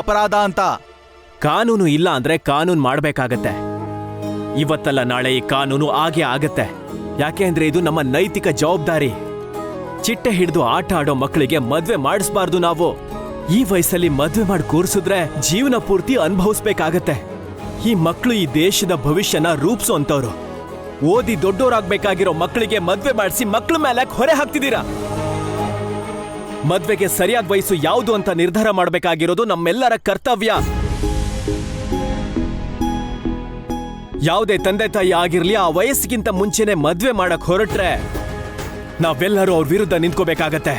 ಅಪರಾಧ ಅಂತ. ಕಾನೂನು ಇಲ್ಲ ಅಂದ್ರೆ ಕಾನೂನು ಮಾಡ್ಬೇಕಾಗತ್ತೆ. ಇವತ್ತಲ್ಲ ನಾಳೆ ಈ ಕಾನೂನು ಆಗೇ ಆಗತ್ತೆ. ಯಾಕೆ ಅಂದ್ರೆ ಇದು ನಮ್ಮ ನೈತಿಕ ಜವಾಬ್ದಾರಿ. ಚಿಟ್ಟೆ ಹಿಡಿದು ಆಟ ಆಡೋ ಮಕ್ಕಳಿಗೆ ಮದ್ವೆ ಮಾಡಿಸ್ಬಾರ್ದು ನಾವು. ಈ ವಯಸ್ಸಲ್ಲಿ ಮದ್ವೆ ಮಾಡಿ ಕೂರಿಸಿದ್ರೆ ಜೀವನ ಪೂರ್ತಿ ಅನುಭವಿಸ್ಬೇಕಾಗತ್ತೆ. ಈ ಮಕ್ಕಳು ಈ ದೇಶದ ಭವಿಷ್ಯನ ರೂಪಿಸೋಂತವ್ರು. ಓದಿ ದೊಡ್ಡೋರಾಗ್ಬೇಕಾಗಿರೋ ಮಕ್ಕಳಿಗೆ ಮದ್ವೆ ಮಾಡಿಸಿ ಮಕ್ಕಳ ಮೇಲೆ ಹೊರೆ ಹಾಕ್ತಿದ್ದೀರಾ. ಮದ್ವೆಗೆ ಸರಿಯಾದ ವಯಸ್ಸು ಯಾವುದು ಅಂತ ನಿರ್ಧಾರ ಮಾಡಬೇಕಾಗಿರೋದು ನಮ್ಮೆಲ್ಲರ ಕರ್ತವ್ಯ. ಯಾವುದೇ ತಂದೆ ತಾಯಿ ಆಗಿರ್ಲಿ, ಆ ವಯಸ್ಸಿಗಿಂತ ಮುಂಚೆನೆ ಮದ್ವೆ ಮಾಡಕ್ ಹೊರಟ್ರೆ ನಾವೆಲ್ಲರೂ ಅವ್ರ ವಿರುದ್ಧ ನಿಂತ್ಕೋಬೇಕಾಗತ್ತೆ.